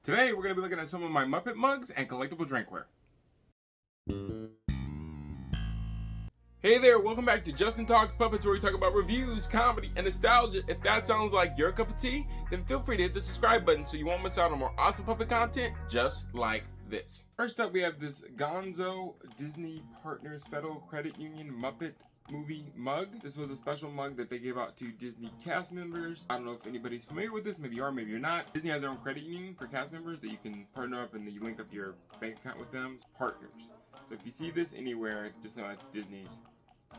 Today we're going to be looking at some of my Muppet mugs and collectible drinkware. Hey there, welcome back to Justin Talks Puppets, where we talk about reviews, comedy, and nostalgia. If that sounds like your cup of tea, then feel free to hit the subscribe button so you won't miss out on more awesome puppet content just like this. First up, we have this Gonzo Disney Partners Federal Credit Union Muppet movie mug. This was a special mug that they gave out to Disney cast members. I don't know if anybody's familiar with this. Maybe you are, maybe you're not. Disney has their own credit union for cast members that you can partner up and then you link up your bank account with them. It's partners. So if you see this anywhere, just know that's Disney's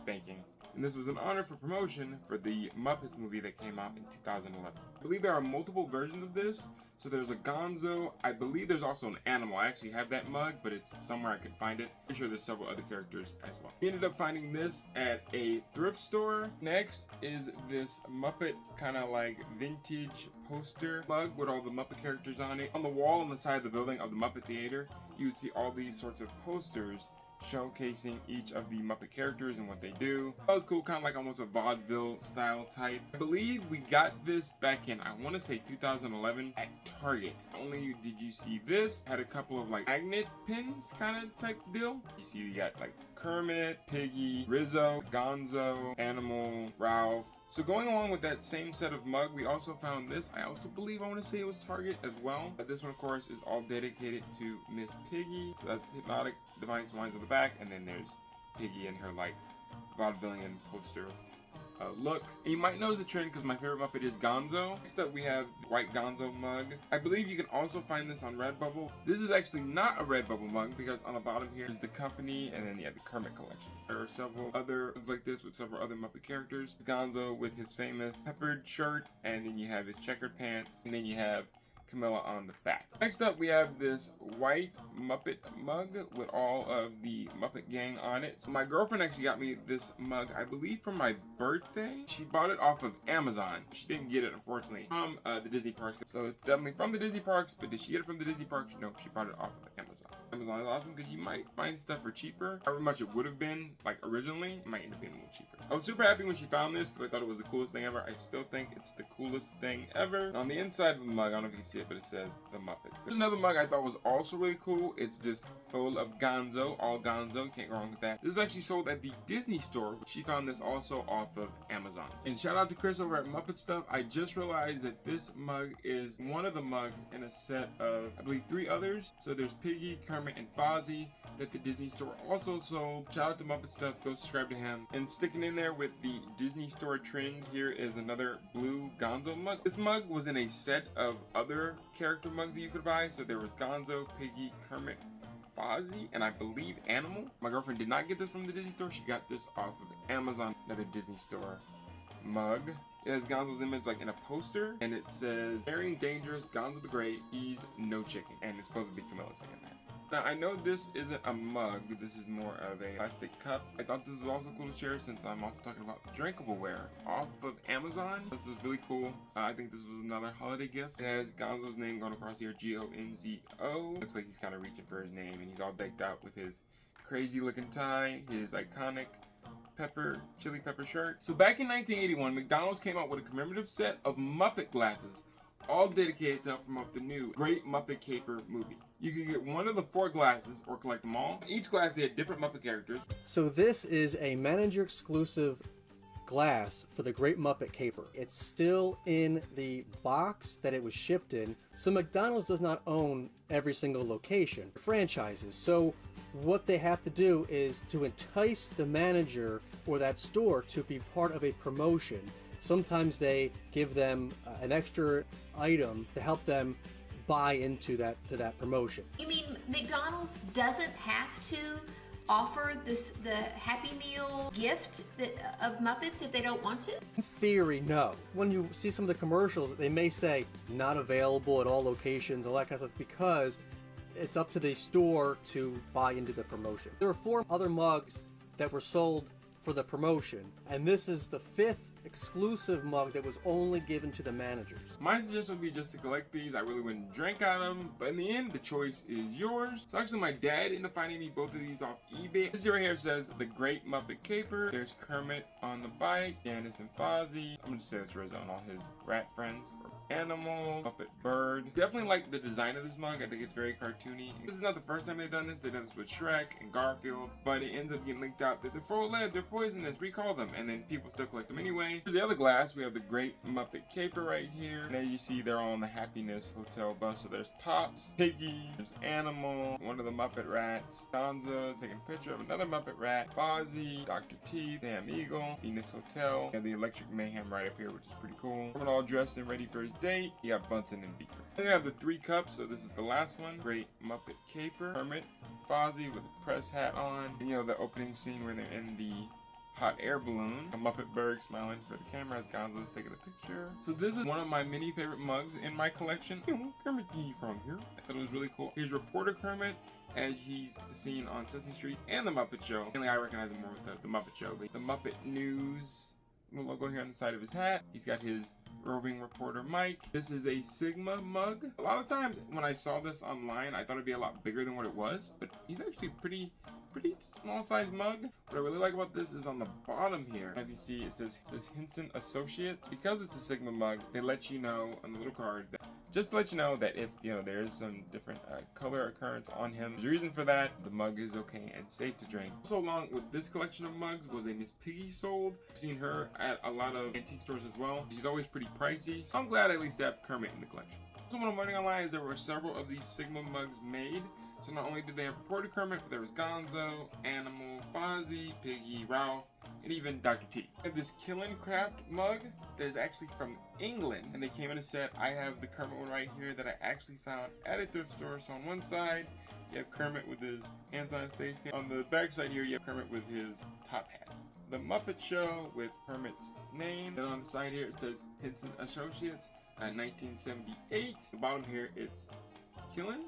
banking. And this was an honor for promotion for the Muppets movie that came out in 2011. I believe there are multiple versions of this. So there's a Gonzo. I believe there's also an animal. I actually have that mug, but it's somewhere I could find it. Pretty sure there's several other characters as well. We ended up finding this at a thrift store. Next is this Muppet kind of like vintage poster mug with all the Muppet characters on it. On the wall on the side of the building of the Muppet Theater, you would see all these sorts of posters showcasing each of the Muppet characters and what they do. That was cool, kind of like almost a vaudeville style type. I believe we got this back in, I want to say 2011 at Target. Not only did you see this, had a couple of like magnet pins kind of type deal. You see you got like Kermit, Piggy, Rizzo, Gonzo, Animal, Ralph. So going along with that same set of mug, we also found this. I also believe, I want to say it was Target as well. But this one, of course, is all dedicated to Miss Piggy. So that's Hypnotic Divine Swines on the back. And then there's Piggy and her, like, vaudevillian poster look. And you might notice a trend because my favorite Muppet is Gonzo. Next up, we have the white Gonzo mug. I believe you can also find this on Redbubble. This is actually not a Redbubble mug because on the bottom here is the company and then you have the Kermit collection. There are several other mugs like this with several other Muppet characters. Gonzo with his famous peppered shirt, and then you have his checkered pants, and then you have Camilla on the back. Next up, we have this white Muppet mug with all of the Muppet gang on it. So my girlfriend actually got me this mug, I believe for my birthday. She bought it off of Amazon. She didn't get it, unfortunately, from the Disney parks. So it's definitely from the Disney parks, but did she get it from the Disney parks? No, she bought it off of Amazon. Amazon is awesome because you might find stuff for cheaper. However much it would have been, like originally, it might end up being a little cheaper. I was super happy when she found this because I thought it was the coolest thing ever. I still think it's the coolest thing ever. And on the inside of the mug, I don't know if you can see it, but it says the Muppets. There's another mug I thought was also really cool. It's just full of Gonzo, all Gonzo, can't go wrong with that. This is actually sold at the Disney store. She found this also off of Amazon. And shout out to Chris over at Muppet Stuff. I just realized that this mug is one of the mugs in a set of, I believe, 3 others. So there's Piggy, Kermit, and Fozzie that the Disney store also sold. Shout out to Muppet Stuff, go subscribe to him. And sticking in there with the Disney store trend, here is another blue Gonzo mug. This mug was in a set of other character mugs that you could buy. So there was Gonzo, Piggy, Kermit, Fozzie, and I believe Animal. My girlfriend did not get this from the Disney store. She got this off of Amazon, another Disney store mug. It has Gonzo's image like in a poster, and it says, "Daring Dangerous, Gonzo the Great, he's no chicken." And it's supposed to be Camilla singing that. Now, I know this isn't a mug, this is more of a plastic cup. I thought this was also cool to share since I'm also talking about drinkable ware off of Amazon. This is really cool. I think this was another holiday gift. It has Gonzo's name going across here, Gonzo. Looks like he's kind of reaching for his name, and he's all decked out with his crazy looking tie, his iconic chili pepper shirt. So back in 1981, McDonald's came out with a commemorative set of Muppet glasses, all dedicated to help promote the new Great Muppet Caper movie. You can get one of the 4 glasses or collect them all. In each glass, they had different Muppet characters. So this is a manager exclusive glass for the Great Muppet Caper. It's still in the box that it was shipped in. So McDonald's does not own every single location, franchises. So what they have to do is to entice the manager or that store to be part of a promotion. Sometimes they give them an extra item to help them buy into that promotion. You mean McDonald's doesn't have to offer the Happy Meal gift of Muppets if they don't want to? In theory, no. When you see some of the commercials, they may say not available at all locations, all that kind of stuff, because it's up to the store to buy into the promotion. There were 4 other mugs that were sold for the promotion, and this is the 5th exclusive mug that was only given to the managers. My suggestion would be just to collect these. I really wouldn't drink out of them, but in the end, the choice is yours. So actually, my dad ended up finding me both of these off eBay. This right here says The Great Muppet Caper. There's Kermit on the bike, Janice and Fozzie. I'm gonna just say it's Rizzo and all his rat friends, or Animal, Muppet Bird. Definitely like the design of this mug. I think it's very cartoony. This is not the first time they've done this. They've done this with Shrek and Garfield, but it ends up getting leaked out that they're full of lead, they're poisonous, recall them, and then people still collect them anyway. Here's the other glass. We have the Great Muppet Caper right here, and as you see, they're all on the Happiness Hotel bus. So there's Pops, Piggy, there's Animal, one of the Muppet Rats, Gonzo taking a picture of another Muppet Rat, Fozzie, Dr. Teeth, Sam Eagle, Venus Hotel, and the Electric Mayhem right up here, which is pretty cool. Everyone all dressed and ready for his date. You got Bunsen and Beaker. Then we have the 3 cups, so this is the last one. Great Muppet Caper, Kermit, Fozzie with a press hat on, and you know the opening scene where they're in the hot air balloon. A Muppet Berg smiling for the camera as Gonzo's taking the picture. So this is one of my many favorite mugs in my collection. Kermit from here. I thought it was really cool. Here's Reporter Kermit as he's seen on Sesame Street and The Muppet Show. Mainly I recognize him more with the Muppet Show. But the Muppet News logo here on the side of his hat. He's got his roving reporter mic. This is a Sigma mug. A lot of times when I saw this online, I thought it'd be a lot bigger than what it was, but he's actually pretty small size mug. What I really like about this is on the bottom here, as you see, it says Henson Associates. Because it's a Sigma mug, they let you know on the little card that, just to let you know that if there is some different color occurrence on him, there's a reason for that. The mug is okay and safe to drink. Also, along with this collection of mugs was a Miss Piggy sold. I've seen her at a lot of antique stores as well. She's always pretty pricey, so I'm glad I at least have Kermit in the collection. So what I'm learning online is there were several of these Sigma mugs made. So not only did they have Reporter Kermit, but there was Gonzo, Animal, Fozzie, Piggy, Ralph, and even Dr. T. I have this Killin' Craft mug that is actually from England, and they came in a set. I have the Kermit one right here that I actually found at a thrift store. So on one side, you have Kermit with his hands on his face. On the back side here, you have Kermit with his top hat. The Muppet Show with Kermit's name. Then on the side here, it says Henson Associates, 1978. The bottom here, it's Killin'.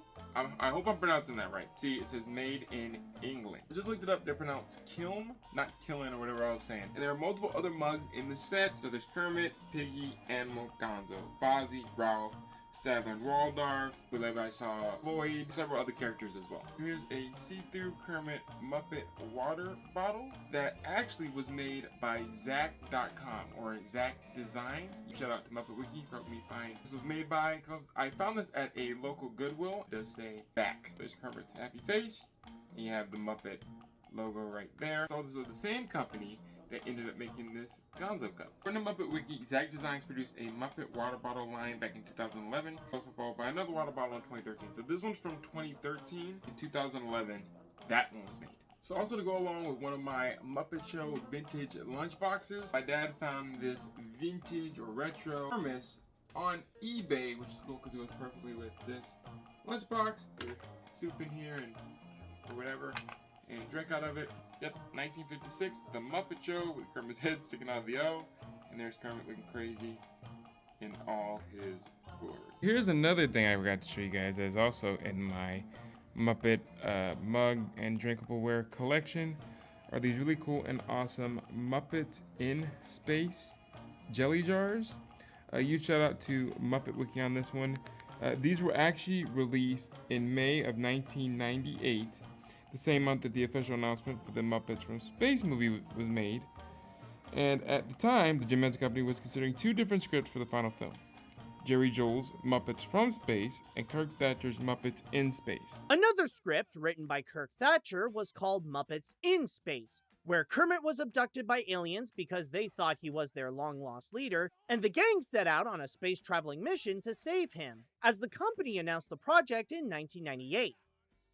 I hope I'm pronouncing that right. See, it says made in England. I just looked it up. They're pronounced Kiln, not Killin' or whatever I was saying. And there are multiple other mugs in the set. So there's Kermit, Piggy, Animal, Gonzo, Fozzie, Ralph, Statler and Waldorf, who I saw Floyd, several other characters as well. Here's a see-through Kermit Muppet water bottle that actually was made by Zach.com or Zach Designs. Shout out to Muppet Wiki for helping me find this was made by, because I found this at a local Goodwill. It does say Zach. There's Kermit's happy face, and you have the Muppet logo right there. So this was the same company that ended up making this Gonzo cup. From the Muppet Wiki, Zach Designs produced a Muppet water bottle line back in 2011, also followed by another water bottle in 2013. So this one's from 2013. In 2011, that one was made. So also to go along with one of my Muppet Show vintage lunch boxes, my dad found this vintage or retro thermos on eBay, which is cool because it goes perfectly with this lunchbox with soup in here and or whatever, and drink out of it. Yep, 1956, The Muppet Show with Kermit's head sticking out of the O. And there's Kermit looking crazy in all his glory. Here's another thing I forgot to show you guys that is also in my Muppet mug and drinkable-ware collection. Are these really cool and awesome Muppets in Space jelly jars. Huge shout out to Muppet Wiki on this one. These were actually released in May of 1998. The same month that the official announcement for the Muppets from Space movie was made. And at the time, the Jim Henson Company was considering 2 different scripts for the final film. Jerry Joel's Muppets from Space and Kirk Thatcher's Muppets in Space. Another script written by Kirk Thatcher was called Muppets in Space, where Kermit was abducted by aliens because they thought he was their long-lost leader, and the gang set out on a space-traveling mission to save him, as the company announced the project in 1998.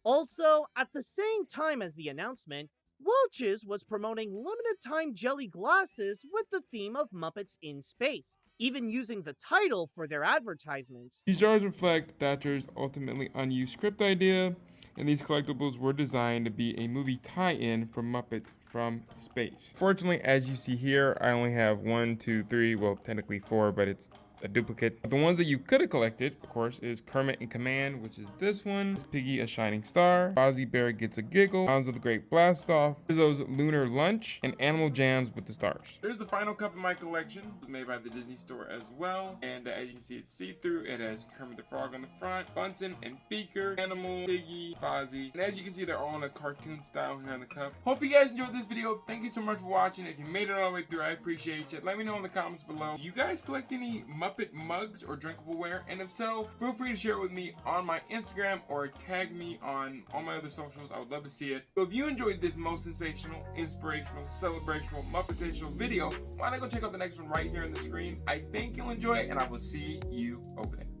Also, at the same time as the announcement, Welch's was promoting limited-time jelly glasses with the theme of Muppets in Space, even using the title for their advertisements. These jars reflect Thatcher's ultimately unused script idea, and these collectibles were designed to be a movie tie-in for Muppets from Space. Fortunately, as you see here, I only have 1, 2, 3, well, technically 4, but it's a duplicate. The ones that you could have collected, of course, is Kermit in Command, which is this one. It's Piggy, a shining star. Fozzie Bear gets a giggle. Gonzo the Great Blast Off. Rizzo's Lunar Lunch. And Animal Jams with the stars. Here's the final cup in my collection. It was made by the Disney Store as well. And as you can see, it's see-through. It has Kermit the Frog on the front, Bunsen and Beaker, Animal, Piggy, Fozzie. And as you can see, they're all in a cartoon style here on the cup. Hope you guys enjoyed this video. Thank you so much for watching. If you made it all the way through, I appreciate you. Let me know in the comments below. Do you guys collect any Muppet Mugs or drinkableware? And if so, feel free to share it with me on my Instagram or tag me on all my other socials. I would love to see it. So if you enjoyed this most sensational, inspirational, celebrational, Muppetational video, why not go check out the next one right here on the screen? I think you'll enjoy it, and I will see you over there.